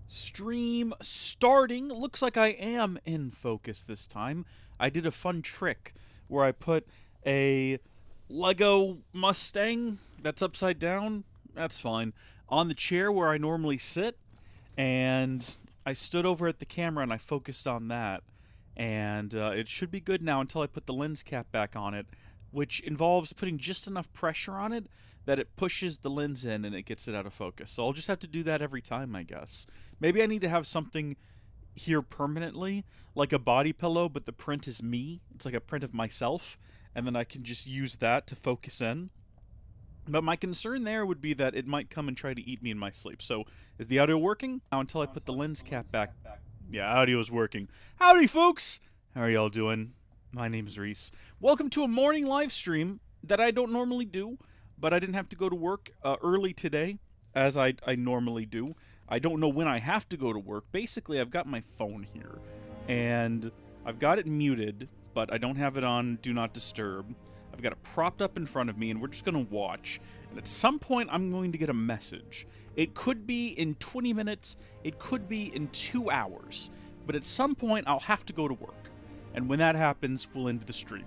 Stream starting. Looks like I am in focus this time. I did a fun trick where I put a Lego Mustang that's upside down. That's fine. On the chair where I normally sit, and I stood over at the camera and I focused on that. And it should be good now until I put the lens cap back on it, which involves putting just enough pressure on it that it pushes the lens in and it gets it out of focus. So I'll just have to do that every time, I guess. Maybe I need to have something here permanently, like a body pillow, but the print is me. It's like a print of myself, and then I can just use that to focus in. But my concern there would be that it might come and try to eat me in my sleep. So, is the audio working? Now, until I put the lens cap back. Yeah, audio is working. Howdy, folks! How are y'all doing? My name is Reese. Welcome to a morning live stream that I don't normally do, but I didn't have to go to work early today, as I normally do. I don't know when I have to go to work. Basically, I've got my phone here, and I've got it muted, but I don't have it on Do Not Disturb. I've got it propped up in front of me, and we're just going to watch. And at some point, I'm going to get a message. It could be in 20 minutes. It could be in 2 hours. But at some point, I'll have to go to work. And when that happens, we'll end the stream.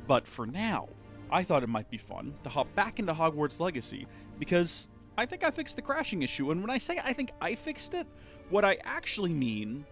But for now, I thought it might be fun to hop back into Hogwarts Legacy, because I think I fixed the crashing issue. And when I say I think I fixed it, what I actually mean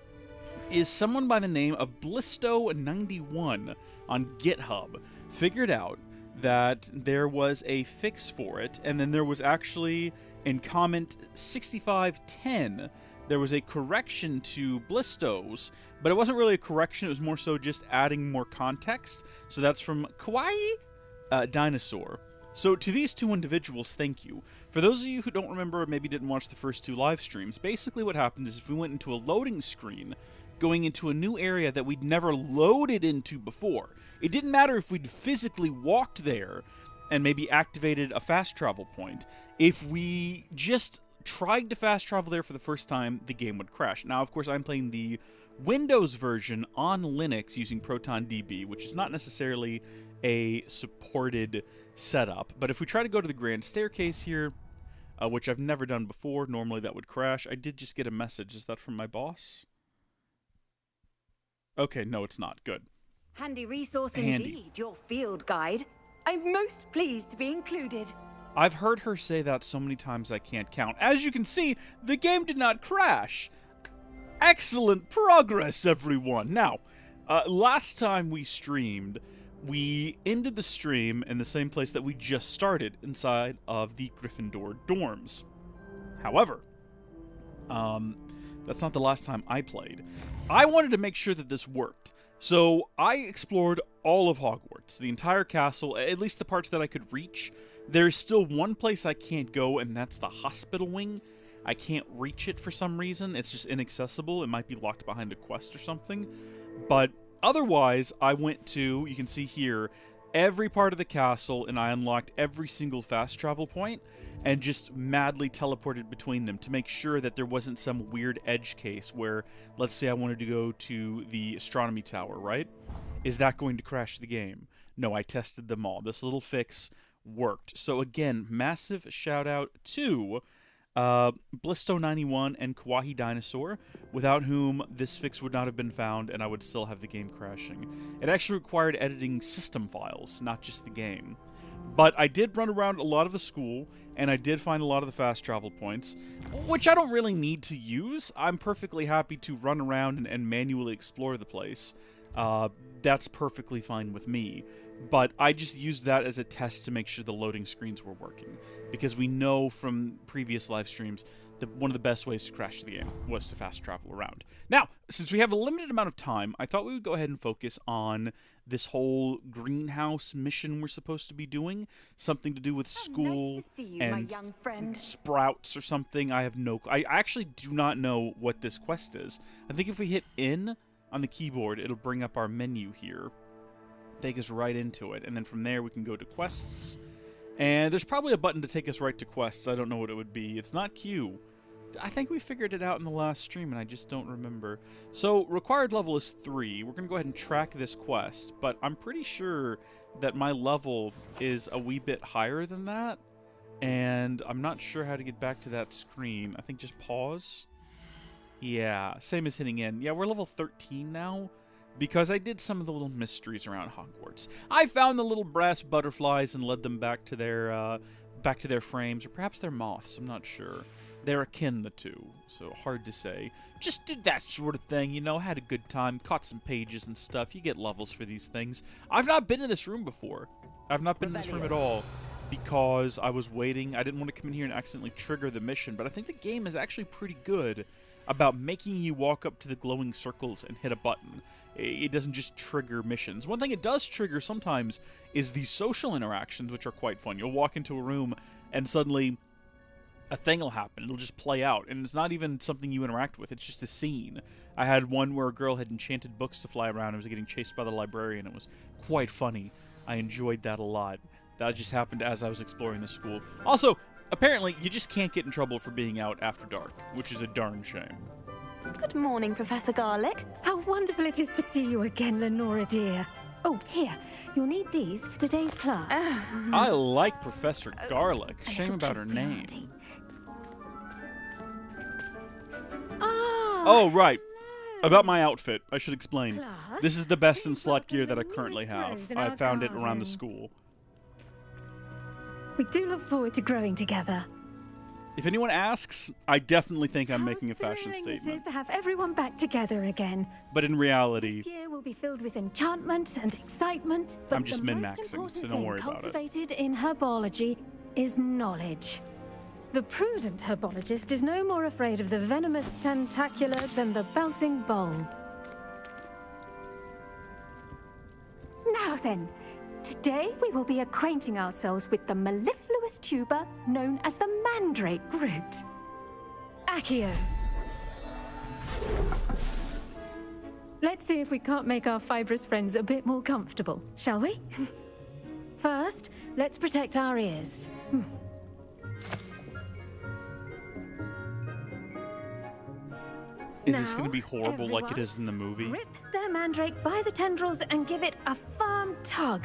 is someone by the name of Blisto91 on GitHub figured out that there was a fix for it, and then there was actually, in comment 6510, there was a correction to Blistos, but it wasn't really a correction, it was more so just adding more context. So that's from KawaiiDinosaur. So to these two individuals, thank you. For those of you who don't remember or maybe didn't watch the first two live streams, basically what happened is if we went into a loading screen, going into a new area that we'd never loaded into before, it didn't matter if we'd physically walked there and maybe activated a fast travel point. If we just tried to fast travel there for the first time, the game would crash. Now, of course, I'm playing the Windows version on Linux using ProtonDB, which is not necessarily a supported setup. But if we try to go to the Grand Staircase here, which I've never done before, normally that would crash. I did just get a message. Is that from my boss? Okay, no, it's not. Good. Handy resource Handy. indeed, your field guide. I'm most pleased to be included. I've heard her say that so many times I can't count. As you can see, the game did not crash. Excellent progress, everyone. Now, last time we streamed, we ended the stream in the same place that we just started, inside of the Gryffindor dorms. However, that's not the last time I played. I wanted to make sure that this worked. So I explored all of Hogwarts, the entire castle, at least the parts that I could reach. There's still one place I can't go, and that's the hospital wing. I can't reach it for some reason. It's just inaccessible. It might be locked behind a quest or something. But otherwise, I went to, you can see here, every part of the castle, and I unlocked every single fast travel point, and just madly teleported between them to make sure that there wasn't some weird edge case where, let's say I wanted to go to the astronomy tower, right? Is that going to crash the game? No, I tested them all. This little fix worked. So again, massive shout out to Blisto91 and KawaiiDinosaur, without whom this fix would not have been found and I would still have the game crashing. It actually required editing system files, not just the game. But I did run around a lot of the school, and I did find a lot of the fast travel points, which I don't really need to use. I'm perfectly happy to run around and manually explore the place. That's perfectly fine with me. But I just used that as a test to make sure the loading screens were working, because we know from previous live streams that one of the best ways to crash the game was to fast travel around. Now, since we have a limited amount of time, I thought we would go ahead and focus on this whole greenhouse mission we're supposed to be doing. Something to do with school Nice to see you, and my young friend. sprouts or something. I have no... I actually do not know what this quest is. I think if we hit N on the keyboard, it'll bring up our menu here. Take us right into it, and then from there we can go to quests, and there's probably a button to take us right to quests. I don't know what it would be. It's not Q. I think we figured it out in the last stream, and I just don't remember. So required level is 3. We're gonna go ahead and track this quest, but I'm pretty sure that my level is a wee bit higher than that, and I'm not sure how to get back to that screen. I think just pause. Yeah, same as hitting in. Yeah, we're level 13 now because I did some of the little mysteries around Hogwarts. I found the little brass butterflies and led them back to their frames, or perhaps they're moths. I'm not sure. They're akin, the two, so hard to say. Just did that sort of thing, you know, had a good time, caught some pages and stuff. You get levels for these things. I've not been in this room before. I've not been in this room at all because I was waiting. I didn't want to come in here and accidentally trigger the mission, but I think the game is actually pretty good about making you walk up to the glowing circles and hit a button. It doesn't just trigger missions. One thing it does trigger sometimes is the social interactions, which are quite fun. You'll walk into a room and suddenly a thing will happen. It'll just play out, and it's not even something you interact with. It's just a scene. I had one where a girl had enchanted books to fly around and was getting chased by the librarian. It was quite funny. I enjoyed that a lot. That just happened as I was exploring the school. Also, apparently, you just can't get in trouble for being out after dark, which is a darn shame. Good morning, Professor Garlick. How wonderful it is to see you again, Lenora dear. Oh, here. You'll need these for today's class. I like Professor Garlick. Shame about her name. Oh, right. About my outfit, I should explain. Class, This is the best in we've slot got the gear that I newest currently have. rose in I our found it around garden. the school. We do look forward to growing together. If anyone asks, I definitely think I'm making a How fashion thrilling it statement. is to have everyone back together again. But in reality, This year will be filled with enchantment and excitement. But I'm just the most min-maxing, so important don't thing worry about it. cultivated in herbology is knowledge. The prudent herbologist is no more afraid of the venomous tentacular than the bouncing bulb. Now then, today we will be acquainting ourselves with the mellifluous tuber known as the mandrake root. Accio. Let's see if we can't make our fibrous friends a bit more comfortable, shall we? First, let's protect our ears. is this Now, going to be horrible like it everyone, is in the movie? Rip their mandrake by the tendrils and give it a firm tug.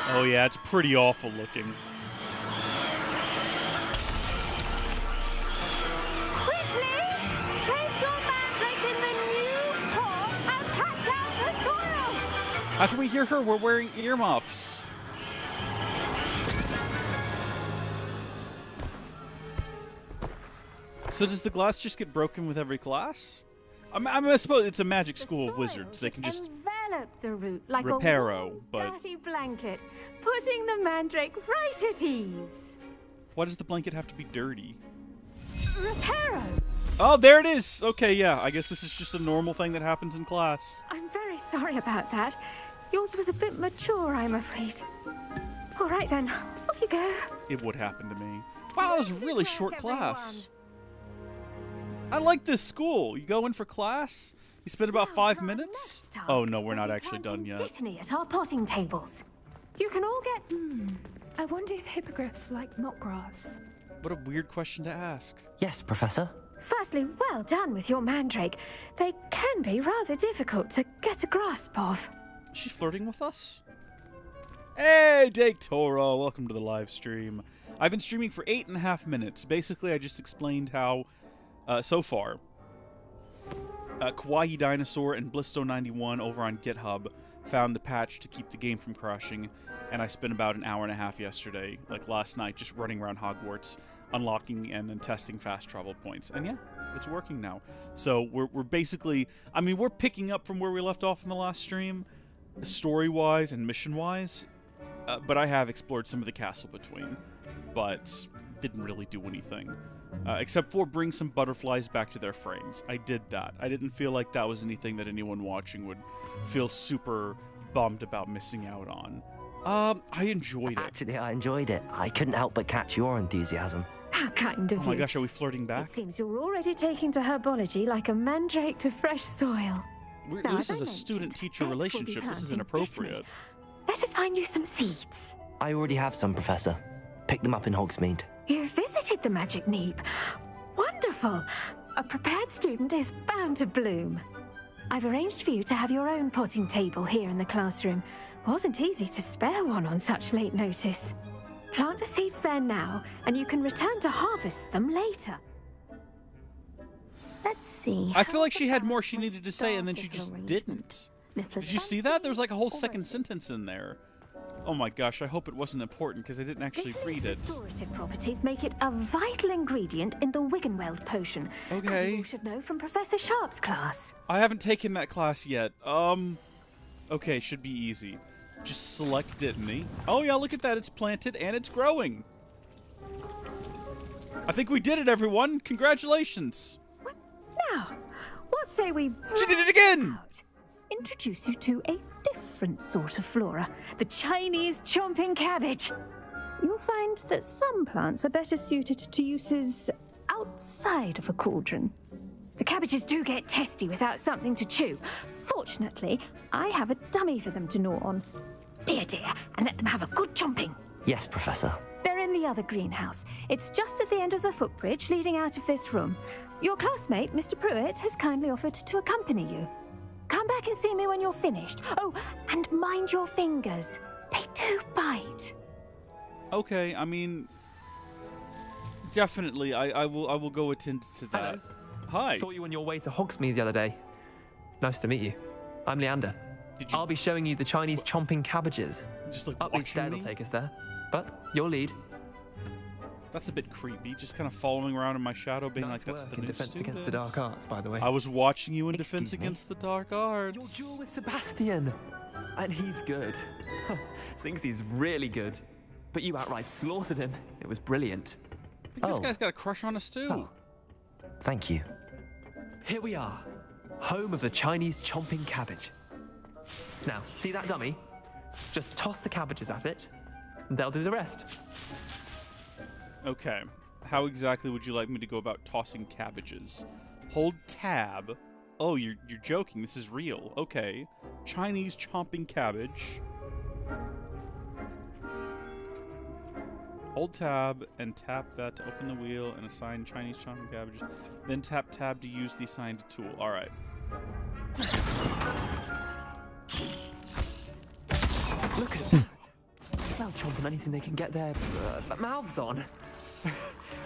Oh yeah, it's pretty awful looking. Quickly! Place your mandrake in the new pot and pack down the soil! How can we hear her? We're wearing earmuffs. So does the glass just get broken with every class? I suppose it's a magic school of wizards. They can just envelop the root like reparo, a warm, but- dirty blanket, putting the mandrake right at ease. Why does the blanket have to be dirty? Reparo! Oh, there it is! Okay, yeah, I guess this is just a normal thing that happens in class. I'm very sorry about that. Yours was a bit mature, I'm afraid. All right then, off you go. It would happen to me. Wow, that was a really Good short work, class. I like this school. You go in for class, you spend about 5 Now, our minutes. next task Oh no, we're will not be actually done planting yet. Dittany at our potting tables. You can all get. I wonder if hippogriffs like knotgrass. What a weird question to ask. Yes, Professor. Firstly, well done with your mandrake. They can be rather difficult to get a grasp of. Is she flirting with us? Hey, Dake Toro, welcome to the live stream. I've been streaming for 8.5 minutes. Basically, I just explained how, so far, KawaiiDinosaur and Blisto91 over on GitHub found the patch to keep the game from crashing, and I spent about an hour and a half yesterday, like last night, just running around Hogwarts, unlocking and then testing fast travel points. And yeah, it's working now. So we're basically, I mean, we're picking up from where we left off in the last stream, story-wise and mission-wise, but I have explored some of the castle between, but didn't really do anything. Except for bring some butterflies back to their frames. I did that. I didn't feel like that was anything that anyone watching would feel super bummed about missing out on. I enjoyed it. Actually, I enjoyed it. I couldn't help but catch your enthusiasm. How kind of Oh you. my gosh, are we flirting back? It seems you're already taking to herbology like a mandrake to fresh soil. Now, This as is I a student-teacher mentioned, Ed will be relationship. This is planting inappropriate. Dittany. Let us find you some seeds. I already have some, Professor. Pick them up in Hogsmeade. You visited the Magic Neep. Wonderful. A prepared student is bound to bloom. I've arranged for you to have your own potting table here in the classroom. Wasn't easy to spare one on such late notice. Plant the seeds there now, and you can return to harvest them later. Let's see. I feel like she had more she needed to say, and then she just didn't. Did you see that? There was like a whole second sentence in there. Oh my gosh, I hope it wasn't important because I didn't actually read it. Restorative properties make it a vital ingredient in the Wiggenweld potion. Okay. As you all should know from Professor Sharp's class. I haven't taken that class yet. Okay, should be easy. Just select Dittany. Oh yeah, look at that, it's planted and it's growing. I think we did it, everyone. Congratulations. Now, what say we She did it again! introduce you to a different sort of flora, the Chinese chomping cabbage. You'll find that some plants are better suited to uses outside of a cauldron. The cabbages do get testy without something to chew. Fortunately, I have a dummy for them to gnaw on. Be a dear and let them have a good chomping. Yes, Professor. They're in the other greenhouse. It's just at the end of the footbridge leading out of this room. Your classmate, Mr. Pruitt, has kindly offered to accompany you. Come back and see me when you're finished. Oh, and mind your fingers. They do bite. Okay, I mean, definitely, I will go attend to that. Hello. Hi. Saw you on your way to Hogsmeade the other day. Nice to meet you. I'm Leander. Did you I'll be showing you the Chinese chomping cabbages. just like Up these watching stairs me? will take us there. But your lead. That's a bit creepy. Just kind of following around in my shadow, being Nice like, "That's work the in new Defense student." Against the Dark Arts, by the way. I was watching you in Defense Excuse me? Against the Dark Your Arts. duel with Sebastian. And he's good. Thinks he's really good. But you outright slaughtered him. It was brilliant. I think this Oh. guy's got a crush on us too. Oh. Thank you. Here we are. Home of the Chinese chomping cabbage. Now, see that dummy? Just toss the cabbages at it, and they'll do the rest. Okay. How exactly would you like me to go about tossing cabbages? Hold tab. Oh, you're joking. This is real. Okay. Chinese chomping cabbage. Hold tab and tap that to open the wheel and assign Chinese chomping cabbage. Then tap tab to use the assigned tool. All right. Look at that. They'll chomp on anything they can get their mouths on.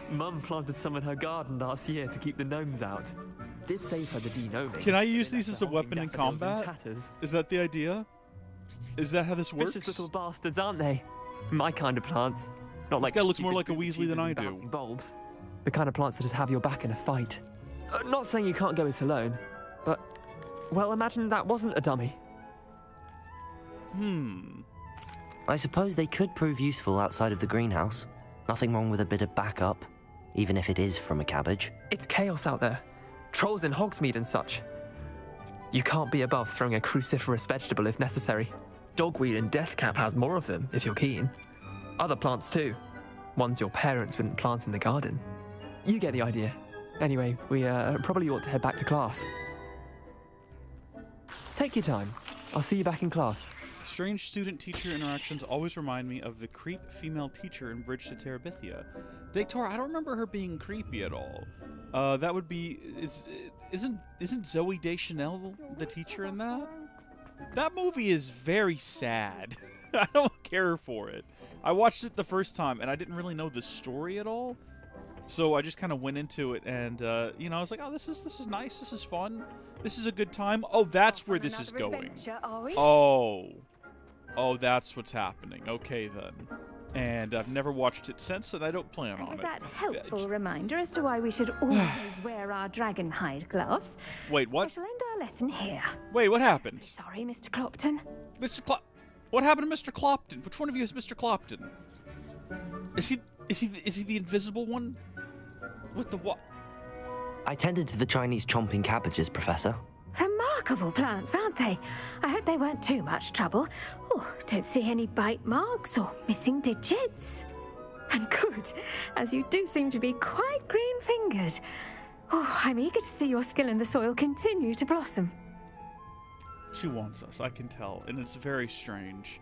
Mum planted some in her garden last year to keep the gnomes out. Did save her the de-gnoming. Can I use They these left as the a whole weapon in daffodils combat? tatters. Is that the idea? Is that how this works? Vicious little bastards, aren't they? My kind of plants. Not like guy looks more stupid like a goopy Weasley than tubers I and do. bouncing bulbs. The kind of plants that just have your back in a fight. Not saying you can't go it alone, but well, imagine that wasn't a dummy. I suppose they could prove useful outside of the greenhouse. Nothing wrong with a bit of backup, even if it is from a cabbage. It's chaos out there. Trolls in Hogsmeade and such. You can't be above throwing a cruciferous vegetable if necessary. Dogweed and deathcap has more of them, if you're keen. Other plants too. Ones your parents wouldn't plant in the garden. You get the idea. Anyway, we probably ought to head back to class. Take your time. I'll see you back in class. Strange student-teacher interactions always remind me of the creep female teacher in Bridge to Terabithia. Dictor, I don't remember her being creepy at all. That would be... Isn't Zoe Deschanel the teacher in that? That movie is very sad. I don't care for it. I watched it the first time, and I didn't really know the story at all. So I just kind of went into it, and, you know, I was like, oh, this is nice, this is fun. This is a good time. Oh, that's where this is going. Oh, that's what's happening. Okay, then. And I've never watched it since, and I don't plan on With it. that helpful reminder as to why we should always wear our dragon hide gloves, Wait, I what? shall end our lesson here. Wait, what happened? Sorry, Mr. Clopton. Mr. What happened to Mr. Clopton? Which one of you is Mr. Clopton? Is he the invisible one? With the what? I tended to the Chinese chomping cabbages, Professor. Remarkable plants, aren't they? I hope they weren't too much trouble. Oh, don't see any bite marks or missing digits. And good, as you do seem to be quite green-fingered. Oh, I'm eager to see your skill in the soil continue to blossom. She wants us, I can tell, and it's very strange.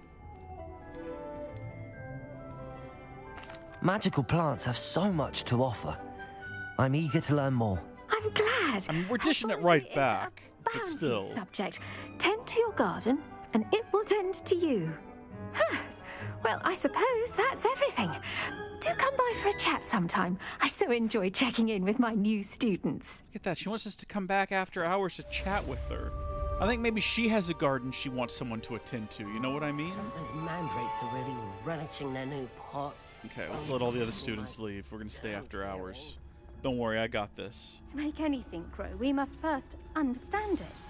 Magical plants have so much to offer. I'm eager to learn more. I'm glad. I mean, we're dishing it Biology right is a back, but bounty still. Subject. Tend to your garden, and it will tend to you. Huh. Well, I suppose that's everything. Do come by for a chat sometime. I so enjoy checking in with my new students. Look at that. She wants us to come back after hours to chat with her. I think maybe she has a garden she wants someone to attend to. You know what I mean? Those mandrakes are really relishing their new pots. Okay, let's let all the other students leave. We're going to stay after hours. Don't worry, I got this. To make anything grow, we must first understand it.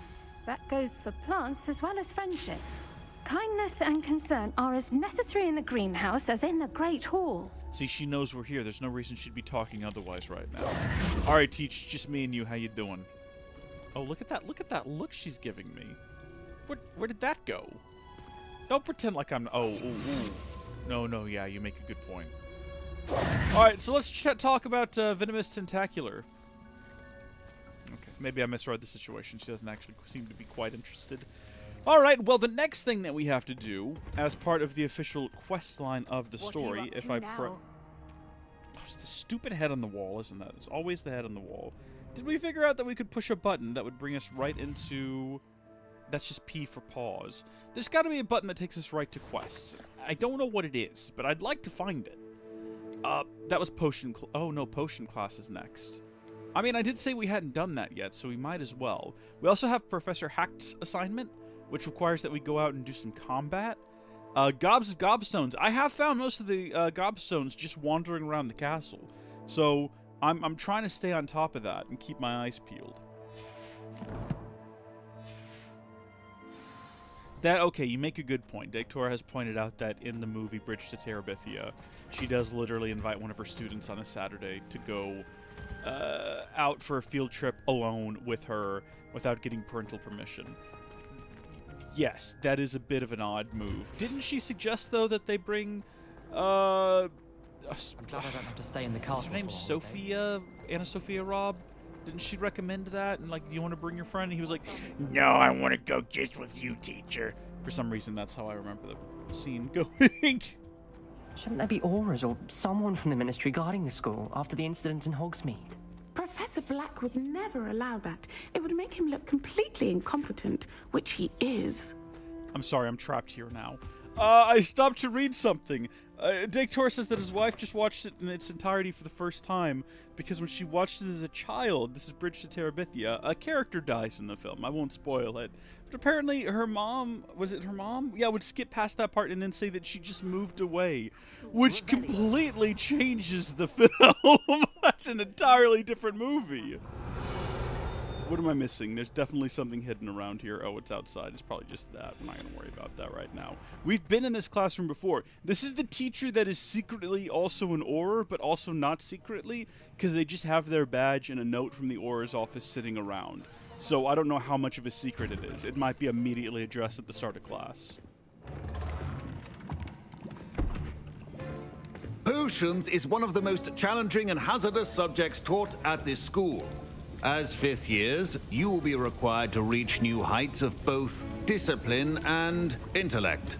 That goes for plants as well as friendships. Kindness and concern are as necessary in the greenhouse as in the Great Hall. See, she knows we're here. There's no reason she'd be talking otherwise right now. All right, Teach, just me and you. How you doing? Oh, look at that. Look at that look she's giving me. Where did that go? Don't pretend like I'm... Oh, ooh. No, yeah, you make a good point. All right, so let's talk about Venomous Tentacular. Okay, maybe I misread the situation. She doesn't actually seem to be quite interested. All right, well, the next thing that we have to do as part of the official quest line of the story, if I Oh, it's the stupid head on the wall, isn't that? It's always the head on the wall. Did we figure out that we could push a button that would bring us right into... That's just P for pause. There's got to be a button that takes us right to quests. I don't know what it is, but I'd like to find it. That was potion... Oh, no, potion class is next. I mean, I did say we hadn't done that yet, so we might as well. We also have Professor Hack's assignment, which requires that we go out and do some combat. Gobs of gobstones. I have found most of the gobstones just wandering around the castle. So I'm trying to stay on top of that and keep my eyes peeled. Okay, you make a good point. Dektor has pointed out that in the movie Bridge to Terabithia, she does literally invite one of her students on a Saturday to go out for a field trip alone with her without getting parental permission. Yes, that is a bit of an odd move. Didn't she suggest, though, that they bring, I'm glad I don't have to stay in the castle. Is her name Sophia? Anna Sophia Robb? Didn't she recommend that? And, like, do you want to bring your friend? And he was like, no, I want to go just with you, teacher. For some reason, that's how I remember the scene going. Shouldn't there be auras or someone from the ministry guarding the school after the incident in Hogsmeade? Professor Black would never allow that. It would make him look completely incompetent, which he is. I'm sorry, I'm trapped here now. I stopped to read something. Dektor says that his wife just watched it in its entirety for the first time because when she watched it as a child, this is Bridge to Terabithia, a character dies in the film. I won't spoil it. But apparently her mom, was it her mom? Yeah, would skip past that part and then say that she just moved away, which completely changes the film. That's an entirely different movie. What am I missing? There's definitely something hidden around here. Oh, it's outside. It's probably just that. I'm not going to worry about that right now. We've been in this classroom before. This is the teacher that is secretly also an Auror, but also not secretly, because they just have their badge and a note from the Auror's office sitting around. So I don't know how much of a secret it is. It might be immediately addressed at the start of class. Potions is one of the most challenging and hazardous subjects taught at this school. As fifth years, you will be required to reach new heights of both discipline and intellect.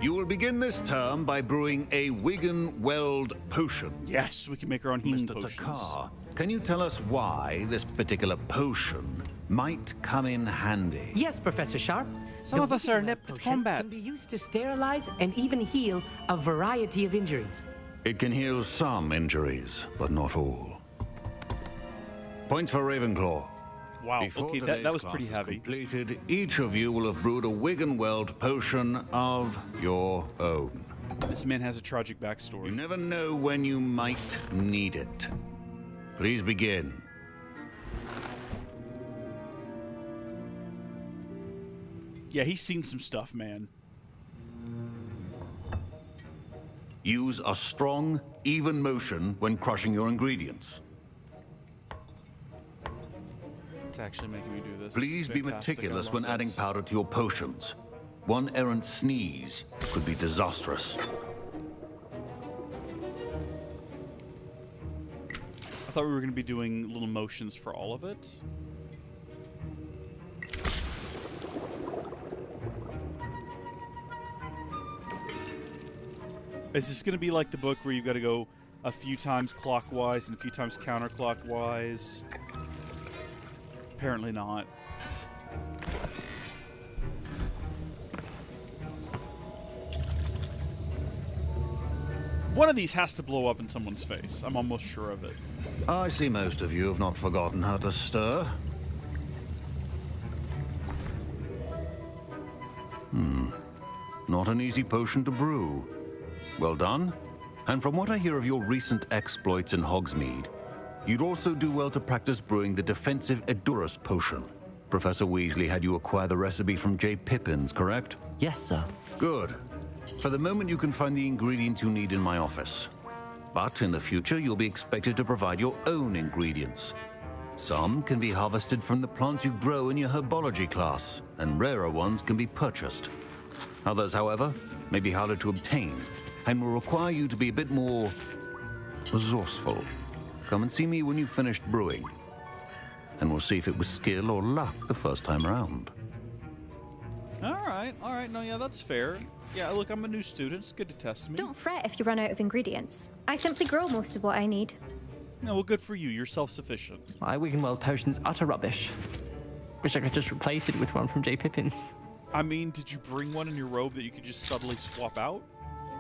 You will begin this term by brewing a Wigan-Weld potion. Yes, we can make our own healing Mr. potions. Takar, can you tell us why this particular potion might come in handy? Yes, Professor Sharp. Some of us are inept at combat. Can be used to sterilize and even heal a variety of injuries. It can heal some injuries, but not all. Points for Ravenclaw. Wow, Before okay, today's that was class pretty is heavy. Completed, each of you will have brewed a Wigan-Weld potion of your own. This man has a tragic backstory. You never know when you might need it. Please begin. Yeah, he's seen some stuff, man. Use a strong, even motion when crushing your ingredients. It's actually making me do this. Please be meticulous when adding powder to your potions. One errant sneeze could be disastrous. I thought we were going to be doing little motions for all of it. Is this going to be like the book where you've got to go a few times clockwise and a few times counterclockwise? Apparently not. One of these has to blow up in someone's face. I'm almost sure of it. I see most of you have not forgotten how to stir. Not an easy potion to brew. Well done. And from what I hear of your recent exploits in Hogsmeade, you'd also do well to practice brewing the defensive Edurus potion. Professor Weasley had you acquire the recipe from J. Pippin's, correct? Yes, sir. Good. For the moment, you can find the ingredients you need in my office. But in the future, you'll be expected to provide your own ingredients. Some can be harvested from the plants you grow in your herbology class, and rarer ones can be purchased. Others, however, may be harder to obtain, and will require you to be a bit more resourceful. Come and see me when you've finished brewing, and we'll see if it was skill or luck the first time around. All right. No, yeah, that's fair. Yeah, look, I'm a new student. It's good to test me. Don't fret if you run out of ingredients. I simply grow most of what I need. No, well, good for you. You're self-sufficient. My Wiggenweld potion's utter rubbish. Wish I could just replace it with one from J. Pippin's. I mean, did you bring one in your robe that you could just subtly swap out?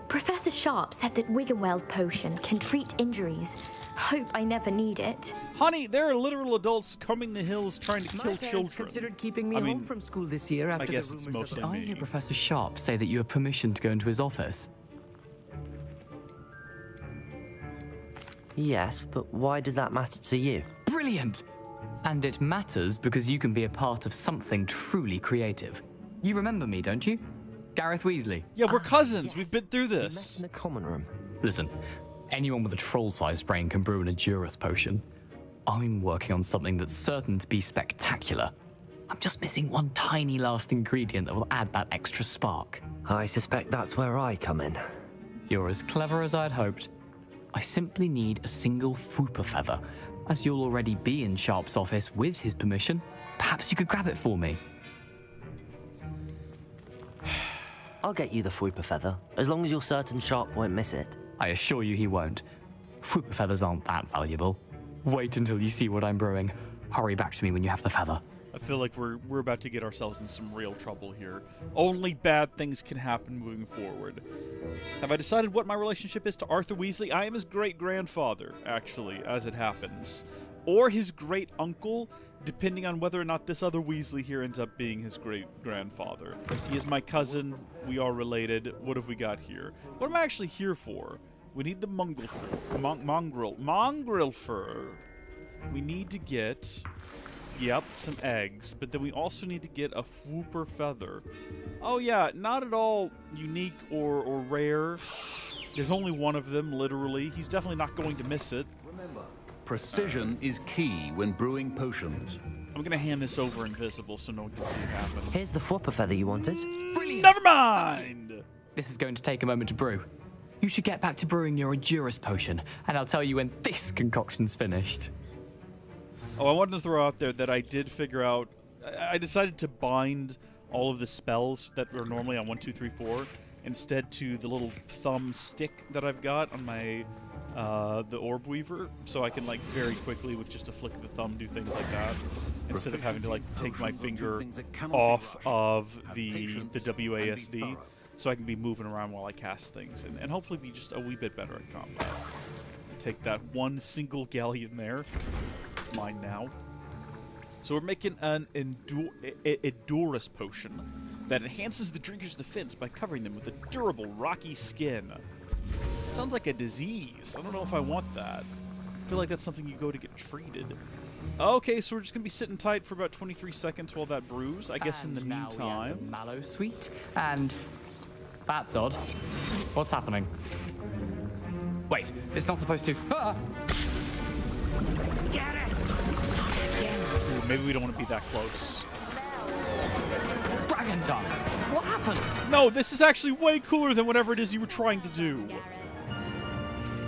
Professor Sharp said that Wiggenweld potion can treat injuries. Hope I never need it. Honey, there are literal adults combing the hills trying to kill children. Considered keeping me home from school this year after I guess the it's rumors mostly of... I me. hear Professor Sharp say that you have permission to go into his office. Yes, but why does that matter to you? Brilliant! And it matters because you can be a part of something truly creative. You remember me, don't you? Gareth Weasley. Yeah, we're cousins. Yes. We've been through We met this. in the common room. Listen, anyone with a troll-sized brain can brew an Edurus potion. I'm working on something that's certain to be spectacular. I'm just missing one tiny last ingredient that will add that extra spark. I suspect that's where I come in. You're as clever as I'd hoped. I simply need a single Fwooper feather. As you'll already be in Sharp's office with his permission, perhaps you could grab it for me. I'll get you the Fwooper feather, as long as you're certain Sharp won't miss it. I assure you he won't. Fwooper feathers aren't that valuable. Wait until you see what I'm brewing. Hurry back to me when you have the feather. I feel like we're about to get ourselves in some real trouble here. Only bad things can happen moving forward. Have I decided what my relationship is to Arthur Weasley? I am his great-grandfather, actually, as it happens. Or his great-uncle, depending on whether or not this other Weasley here ends up being his great-grandfather. He is my cousin. We are related. What have we got here? What am I actually here for? We need the mongrel fur. We need to get... Yep, some eggs, but then we also need to get a Fwooper feather. Oh yeah, not at all unique or rare. There's only one of them, literally. He's definitely not going to miss it. Remember, precision is key when brewing potions. I'm gonna hand this over invisible so no one can see it happen. Here's the Fwooper feather you wanted. Brilliant! Never mind! This is going to take a moment to brew. You should get back to brewing your Edurus potion, and I'll tell you when this concoction's finished. Oh, I wanted to throw out there that I did figure out... I decided to bind all of the spells that are normally on 1, 2, 3, 4 instead to the little thumb stick that I've got on my... the Orb Weaver, so I can, like, very quickly, with just a flick of the thumb, do things like that, instead of having to, like, take my finger off of the WASD, so I can be moving around while I cast things, and hopefully be just a wee bit better at combat. Take that one single galleon there. It's mine now. So we're making an Edurus potion that enhances the drinker's defense by covering them with a durable, rocky skin. Sounds like a disease. I don't know if I want that. I feel like that's something you go to get treated. Okay, so we're just going to be sitting tight for about 23 seconds while that brews. I guess in the meantime... The mallow sweet, and... That's odd. What's happening? Wait, it's not supposed to... Ah! Get it! Ooh, maybe we don't want to be that close. Dragon Tongue! What happened? No, this is actually way cooler than whatever it is you were trying to do.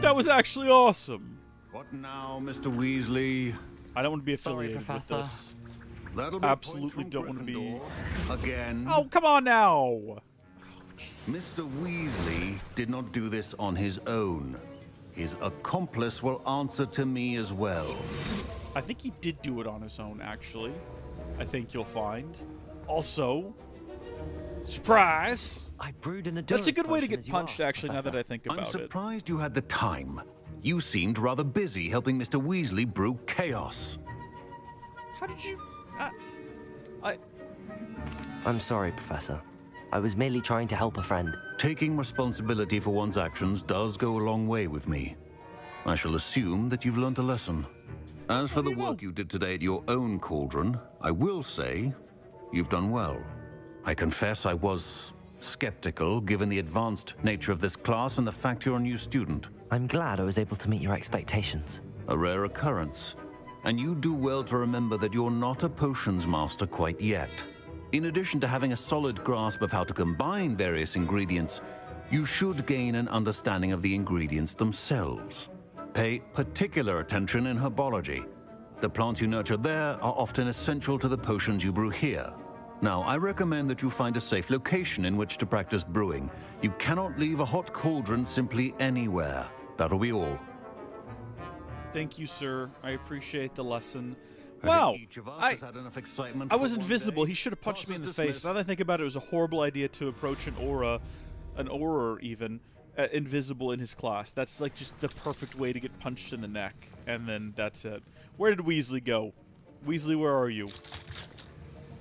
That was actually awesome. What now, Mr. Weasley? I don't want to be affiliated with Professor. this. That'll be Absolutely don't want to be... Again. Oh, come on now! Mr. Weasley did not do this on his own. His accomplice will answer to me as well. I think he did do it on his own, actually. I think you'll find. Also, Surprise! I brewed an That's a good way to potion get as you punched, asked, actually, now that I think I'm about it. surprised you had the time. You seemed rather busy helping Mr. Weasley brew chaos. How did you... I'm sorry, Professor. I was merely trying to help a friend. Taking responsibility for one's actions does go a long way with me. I shall assume that you've learnt a lesson. As for the work you did today at your own cauldron, I will say you've done well. I confess I was skeptical, given the advanced nature of this class and the fact you're a new student. I'm glad I was able to meet your expectations. A rare occurrence. And you do well to remember that you're not a potions master quite yet. In addition to having a solid grasp of how to combine various ingredients, you should gain an understanding of the ingredients themselves. Pay particular attention in herbology. The plants you nurture there are often essential to the potions you brew here. Now, I recommend that you find a safe location in which to practice brewing. You cannot leave a hot cauldron simply anywhere. That'll be all. Thank you, sir. I appreciate the lesson. Wow, I was invisible. He should have punched me in the face. Now that I think about it, it was a horrible idea to approach an aura even, invisible in his class. That's like just the perfect way to get punched in the neck, and then that's it. Where did Weasley go? Weasley, where are you?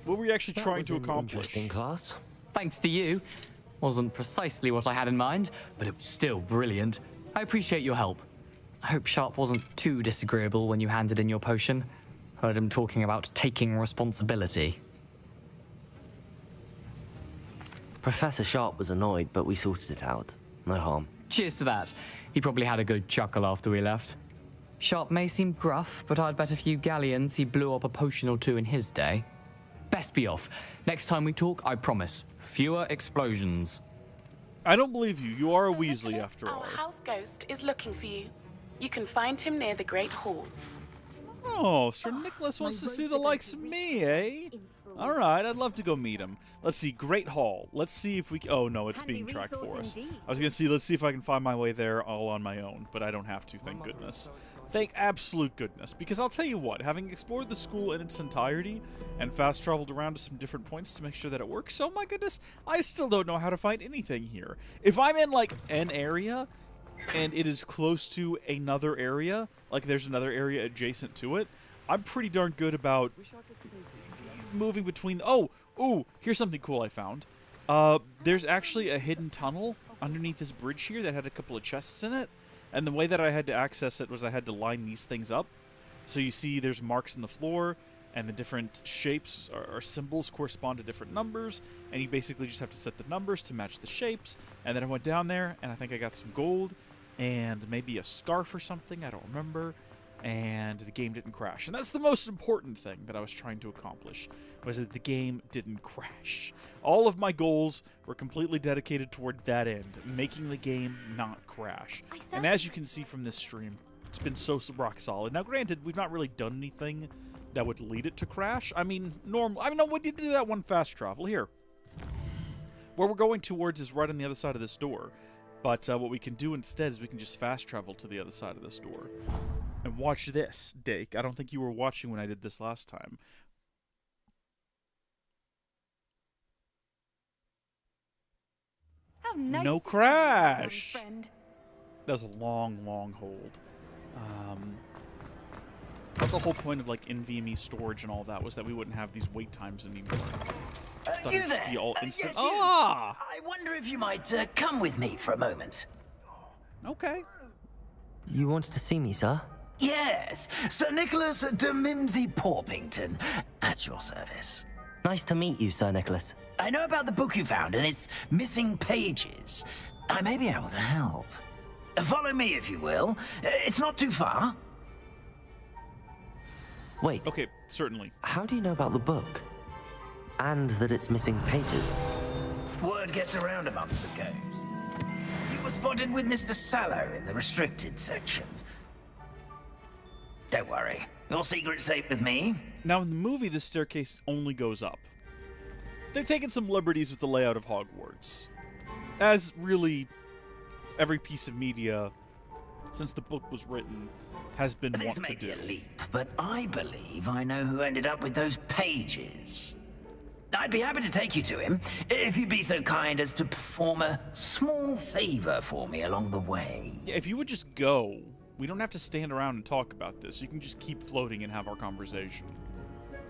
What were you actually trying to accomplish? Interesting class. Thanks to you. Wasn't precisely what I had in mind, but it was still brilliant. I appreciate your help. I hope Sharp wasn't too disagreeable when you handed in your potion. Heard him talking about taking responsibility. Professor Sharp was annoyed, but we sorted it out. No harm. Cheers to that. He probably had a good chuckle after we left. Sharp may seem gruff, but I'd bet a few galleons he blew up a potion or two in his day. Best be off. Next time we talk, I promise, fewer explosions. I don't believe you. You are a Weasley after all. Our house ghost is looking for you. You can find him near the Great Hall. Oh, Sir Nicholas wants to see the likes of me, eh? Alright, I'd love to go meet him. Let's see, Great Hall. Let's see if we... Oh, no, it's being tracked for us. I was gonna see, let's see if I can find my way there all on my own, but I don't have to, thank goodness. Thank absolute goodness, because I'll tell you what, having explored the school in its entirety and fast traveled around to some different points to make sure that it works, oh my goodness, I still don't know how to find anything here. If I'm in, like, an area and it is close to another area, like there's another area adjacent to it, I'm pretty darn good about moving between... Oh, here's something cool I found. There's actually a hidden tunnel underneath this bridge here that had a couple of chests in it, and the way that I had to access it was I had to line these things up. So you see there's marks in the floor, and the different shapes or symbols correspond to different numbers, and you basically just have to set the numbers to match the shapes. And then I went down there, and I think I got some gold, and maybe a scarf or something, I don't remember, and the game didn't crash. And that's the most important thing that I was trying to accomplish, was that the game didn't crash. All of my goals were completely dedicated toward that end, making the game not crash. And as you can see from this stream, it's been so rock solid. Now granted, we've not really done anything that would lead it to crash. I mean, we did do that one fast travel here. Where we're going towards is right on the other side of this door. But what we can do instead is we can just fast travel to the other side of this door. And watch this, Dake. I don't think you were watching when I did this last time. How nice No crash! That was a long, long hold. But the whole point of like NVMe storage and all that was that we wouldn't have these wait times anymore. You there? Be all instant. Yes, you. Ah! I wonder if you might come with me for a moment. Okay. You wanted to see me, sir? Yes, Sir Nicholas de Mimsy Porpington, at your service. Nice to meet you, Sir Nicholas. I know about the book you found and its missing pages. I may be able to help. Follow me, if you will. It's not too far. Wait. Okay, certainly. How do you know about the book? And that it's missing pages? Word gets around amongst the ghosts. You were spotted with Mr. Sallow in the restricted section. Don't worry, your secret's safe with me. Now in the movie, the staircase only goes up. They've taken some liberties with the layout of Hogwarts. As really every piece of media since the book was written has been This wont to may do. be a leap, but I believe I know who ended up with those pages. I'd be happy to take you to him, if you'd be so kind as to perform a small favor for me along the way. Yeah, if you would just go, we don't have to stand around and talk about this. You can just keep floating and have our conversation.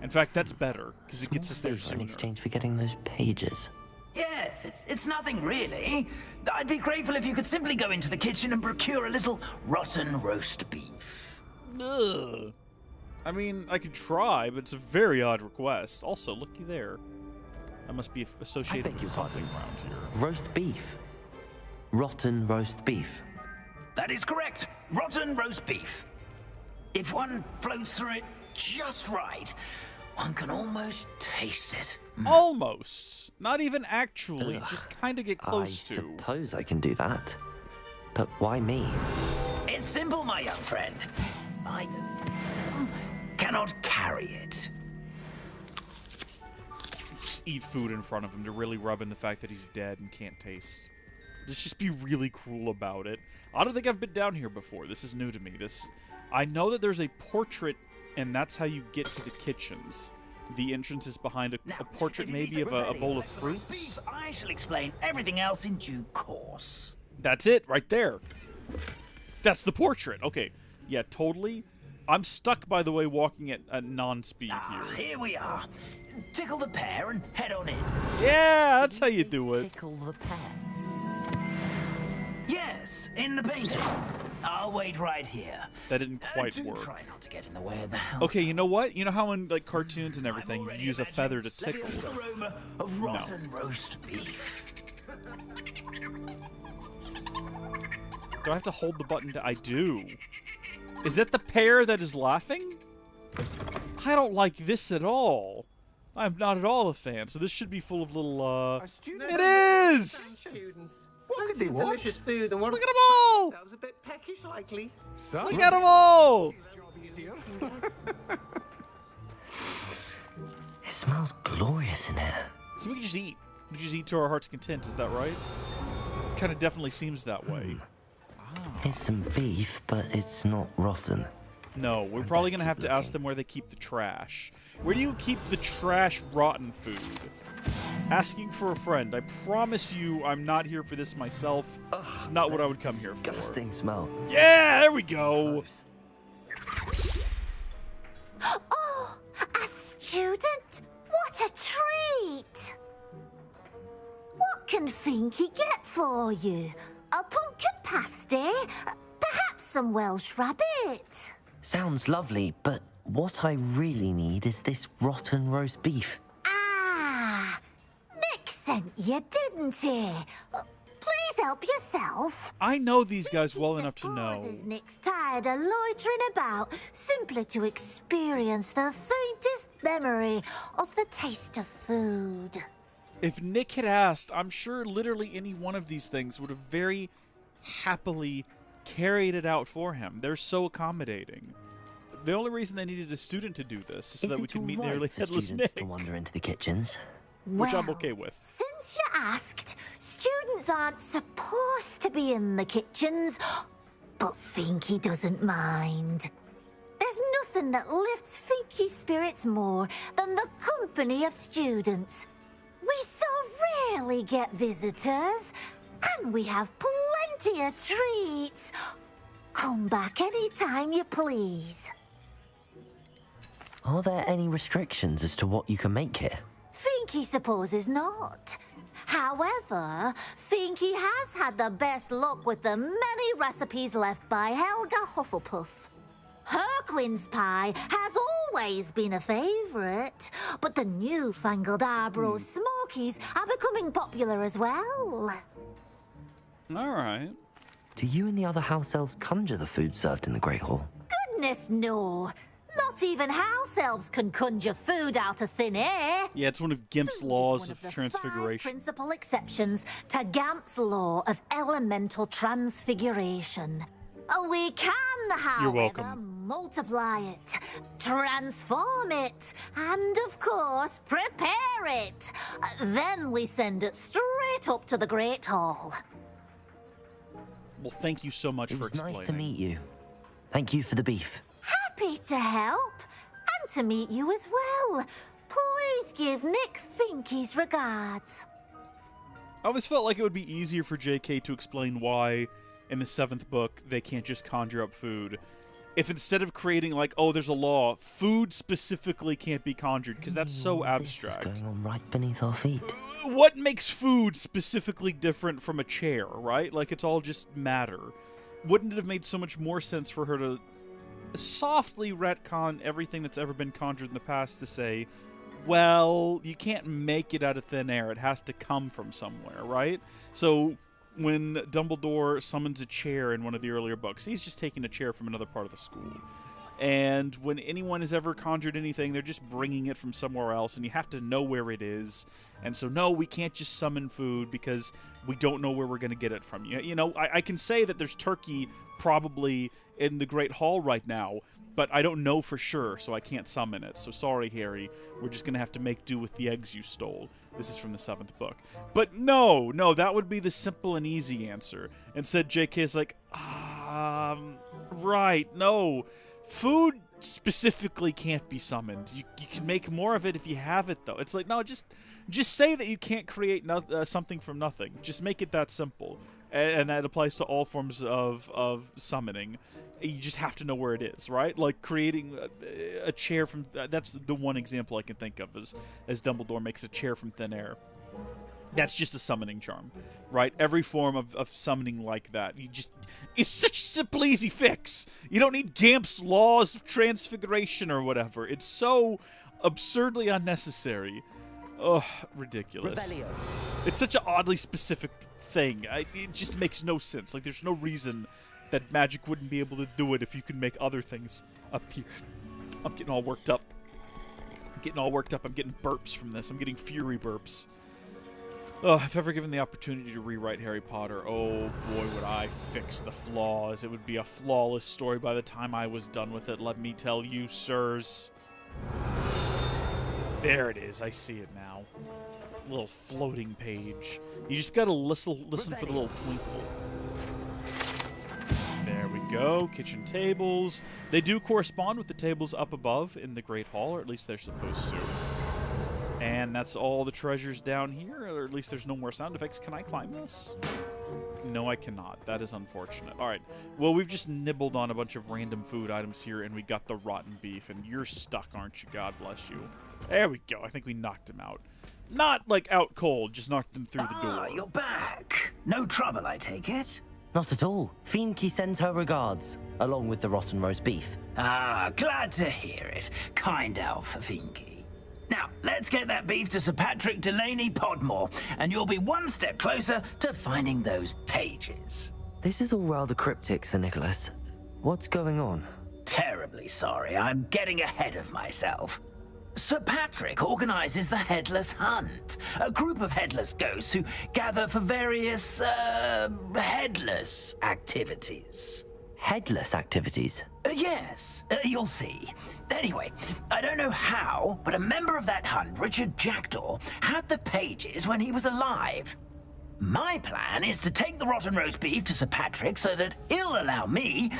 In fact, that's better, because it gets us there sooner. In exchange for getting those pages. Yes, it's nothing really. I'd be grateful if you could simply go into the kitchen and procure a little rotten roast beef. Ugh. I mean, I could try, but it's a very odd request. Also, looky there. That must be associated with something around here. Roast beef. Rotten roast beef. That is correct. Rotten roast beef. If one floats through it just right, one can almost taste it. Almost. Not even actually. Ugh. Just kind of get close to. I suppose I can do that. But why me? It's simple, my young friend. I cannot carry it. Let's just eat food in front of him to really rub in the fact that he's dead and can't taste. Let's just be really cruel about it. I don't think I've been down here before. This is new to me. I know that there's a portrait, and that's how you get to the kitchens. The entrance is behind a portrait maybe of a bowl of fruits. I shall explain everything else in due course. That's it, right there. That's the portrait. Okay. Yeah, totally. I'm stuck, by the way, walking at non-speed here. Here we are. Tickle the pear and head on in. Yeah, that's how you do it. Tickle the pear. Yes, in the painting. I'll wait right here. That didn't quite work. Try not to get in the way of the house. Okay, you know what? You know how in like cartoons and everything, you use a feather to tickle? Aroma of rotten roast beef. Do I have to hold the button? I do. Is that the pear that is laughing? I don't like this at all. I'm not at all a fan. So this should be full of little, It is! Students. What could they want? Delicious food and Look at them all! Sounds a bit peckish, likely. Look at them all! It smells glorious in here. So we can just eat. We just eat to our heart's content, is that right? Kind of definitely seems that way. It's some beef, but it's not rotten. No, we're probably going to have to ask them where they keep the trash. Where do you keep the trash rotten food? Asking for a friend. I promise you I'm not here for this myself. It's not what I would come here for. Disgusting smell. Yeah, there we go. Oh, a student? What a treat! What can Finky get for you? A pumpkin pasty? Perhaps some Welsh rabbit? Sounds lovely, but what I really need is this rotten roast beef. Ah, Nick sent you, didn't he? Please help yourself. I know these guys well enough to know. Nick's tired of loitering about simply to experience the faintest memory of the taste of food. If Nick had asked, I'm sure literally any one of these things would have very happily carried it out for him. They're so accommodating. The only reason they needed a student to do this is so that we could meet nearly headless Nick. To wander into the kitchens? Which I'm okay with. Since you asked, students aren't supposed to be in the kitchens, but Finky doesn't mind. There's nothing that lifts Finky's spirits more than the company of students. We so rarely get visitors, and we have plenty of treats. Come back anytime you please. Are there any restrictions as to what you can make here? Finky supposes not. However, Finky has had the best luck with the many recipes left by Helga Hufflepuff. Her quince pie has always been a favourite, but the newfangled Arbroath Smokies are becoming popular as well. All right. Do you and the other house elves conjure the food served in the Great Hall? Goodness no! Not even house elves can conjure food out of thin air. Yeah, it's one of Gimp's laws of transfiguration. Principal exceptions to Gamp's law of elemental transfiguration. We can, however, You're welcome. multiply it, transform it, and of course, prepare it. Then we send it straight up to the Great Hall. Well, thank you so much for explaining. It was nice to meet you. Thank you for the beef. Happy to help, and to meet you as well. Please Just give Nick Finky's regards. I always felt like it would be easier for JK to explain why, in the 7th book, they can't just conjure up food. If instead of creating, like, oh, there's a law, food specifically can't be conjured, because that's so abstract. This is going on right beneath our feet. What makes food specifically different from a chair, right? Like, it's all just matter. Wouldn't it have made so much more sense for her to softly retcon everything that's ever been conjured in the past to say, well, you can't make it out of thin air. It has to come from somewhere, right? So when Dumbledore summons a chair in one of the earlier books, he's just taking a chair from another part of the school. And when anyone has ever conjured anything, they're just bringing it from somewhere else, and you have to know where it is. And so, no, we can't just summon food because we don't know where we're going to get it from. You know, I can say that there's turkey probably in the Great Hall right now, but I don't know for sure, so I can't summon it. So sorry, Harry. We're just going to have to make do with the eggs you stole. This is from the 7th book. But no, that would be the simple and easy answer. Instead, JK is like, right, no. Food specifically can't be summoned. You can make more of it if you have it, though. It's like, no, just say that you can't create something from nothing. Just make it that simple. And that applies to all forms of summoning. You just have to know where it is, right? Like creating a chair from... that's the one example I can think of as Dumbledore makes a chair from thin air. That's just a summoning charm, right? Every form of summoning like that. It's such a simple, easy fix. You don't need Gamp's laws of transfiguration or whatever. It's so absurdly unnecessary. Ugh, ridiculous. Rebellion. It's such an oddly specific thing. It just makes no sense. Like, there's no reason that magic wouldn't be able to do it if you can make other things appear. I'm getting all worked up. I'm getting burps from this. I'm getting fury burps. Oh, if ever given the opportunity to rewrite Harry Potter, oh boy, would I fix the flaws. It would be a flawless story by the time I was done with it, let me tell you, sirs. There it is. I see it now. Little floating page. You just gotta listen for the little twinkle. There we go. Kitchen tables. They do correspond with the tables up above in the Great Hall, or at least they're supposed to. And that's all the treasures down here, or at least there's no more sound effects. Can I climb this? No, I cannot. That is unfortunate. All right. Well, we've just nibbled on a bunch of random food items here, and we got the rotten beef, and you're stuck, aren't you? God bless you. There we go. I think we knocked him out. Not, like, out cold, just knocked him through the door. You're back. No trouble, I take it? Not at all. Fienke sends her regards, along with the rotten roast beef. Glad to hear it. Kind elf, Fienke. Now, let's get that beef to Sir Patrick Delaney Podmore, and you'll be one step closer to finding those pages. This is all rather cryptic, Sir Nicholas. What's going on? Terribly sorry, I'm getting ahead of myself. Sir Patrick organizes the Headless Hunt, a group of headless ghosts who gather for various, headless activities. Headless activities? Yes, you'll see. Anyway, I don't know how, but a member of that hunt, Richard Jackdaw, had the pages when he was alive. My plan is to take the rotten roast beef to Sir Patrick so that he'll allow me,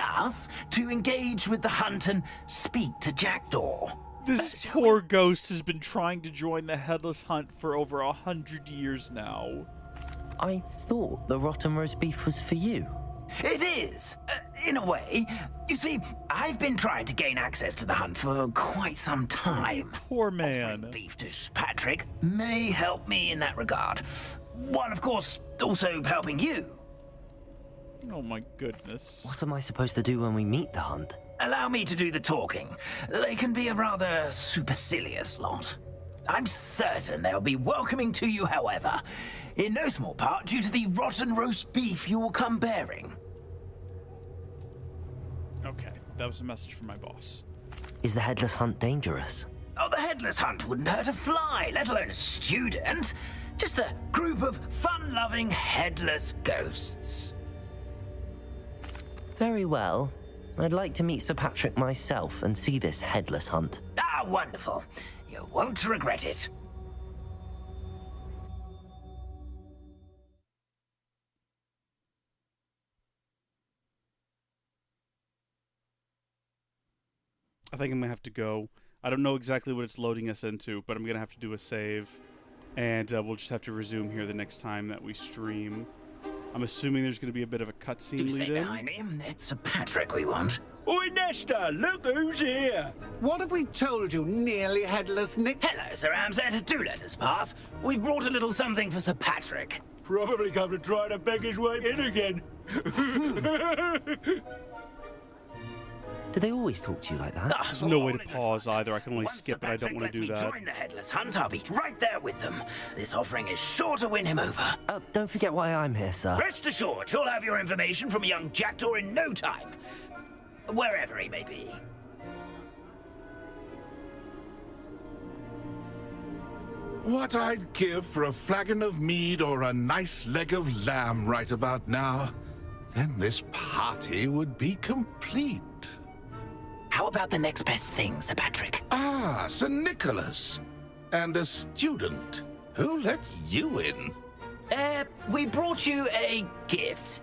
us, to engage with the hunt and speak to Jackdaw. This poor ghost has been trying to join the Headless Hunt for over 100 years now. I thought the rotten roast beef was for you. It is, in a way. You see, I've been trying to gain access to the hunt for quite some time. Poor man. Offering beef to Sir Patrick may help me in that regard. While, of course, also helping you. Oh my goodness. What am I supposed to do when we meet the hunt? Allow me to do the talking. They can be a rather supercilious lot. I'm certain they'll be welcoming to you, however, in no small part due to the rotten roast beef you will come bearing. Okay, that was a message from my boss. Is the Headless Hunt dangerous? Oh, the Headless Hunt wouldn't hurt a fly, let alone a student. Just a group of fun-loving headless ghosts. Very well. I'd like to meet Sir Patrick myself and see this Headless Hunt. Ah, wonderful. You won't regret it. I think I'm gonna have to go. I don't know exactly what it's loading us into, but I'm going to have to do a save. And we'll just have to resume here the next time that we stream. I'm assuming there's going to be a bit of a cutscene lead in. Behind him, it's Sir Patrick we want. Oi, Nesta, look who's here. What have we told you, nearly headless Nick? Hello, Sir Ramsay. Do let us pass. We've brought a little something for Sir Patrick. Probably come to try to beg his way in again. Do they always talk to you like that? There's no way to pause either. I can only skip it. I don't want to do that. Join the headless hunt. I'll be right there with them. This offering is sure to win him over. Don't forget why I'm here, sir. Rest assured, you'll have your information from a young jackdaw in no time. Wherever he may be. What I'd give for a flagon of mead or a nice leg of lamb right about now, then this party would be complete. How about the next best thing, Sir Patrick? Ah, Sir Nicholas. And a student. Who let you in? We brought you a gift.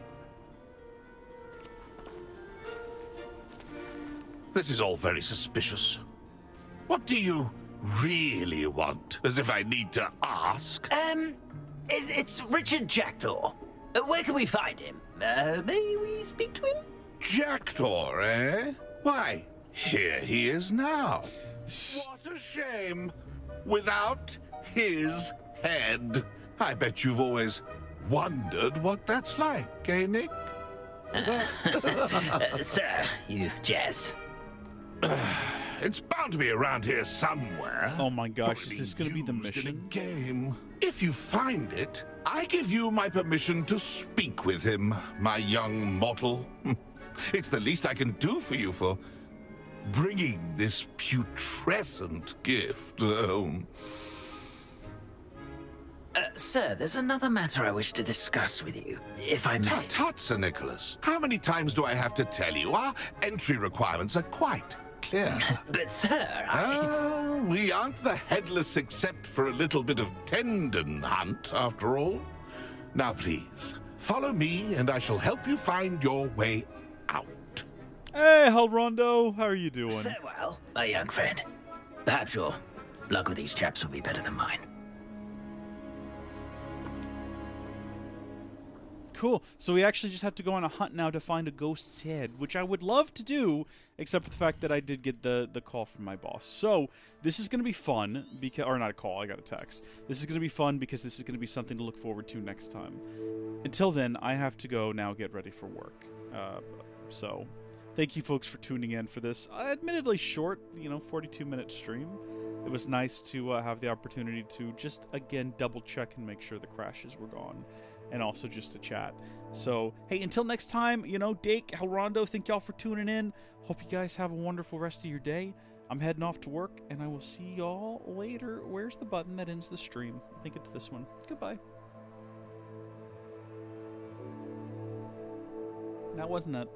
This is all very suspicious. What do you really want? As if I need to ask. It's Richard Jackdaw. Where can we find him? May we speak to him? Jackdaw, eh? Why, here he is now. What a shame. Without his head. I bet you've always wondered what that's like, eh, Nick? Sir, you jest. It's bound to be around here somewhere. Oh my gosh, is this going to be the mission? In a game. If you find it, I give you my permission to speak with him, my young mortal. It's the least I can do for you for bringing this putrescent gift home. Sir, there's another matter I wish to discuss with you, if I may. Tut, Sir Nicholas. How many times do I have to tell you? Our entry requirements are quite clear. But, sir, we aren't the headless except for a little bit of tendon hunt, after all. Now, please, follow me, and I shall help you find your way out. Hey, Rondo, how are you doing? Farewell, my young friend. Perhaps your luck with these chaps will be better than mine. Cool. So we actually just have to go on a hunt now to find a ghost's head, which I would love to do, except for the fact that I did get the call from my boss. So this is going to be fun, because, or not a call, I got a text. This is going to be fun because this is going to be something to look forward to next time. Until then, I have to go now get ready for work. So thank you folks for tuning in for this admittedly short, 42-minute stream. It was nice to have the opportunity to just, again, double check and make sure the crashes were gone. And also just to chat. So, hey, until next time, Dake, Rondo, thank y'all for tuning in. Hope you guys have a wonderful rest of your day. I'm heading off to work, and I will see y'all later. Where's the button that ends the stream? I think it's this one. Goodbye. That wasn't that.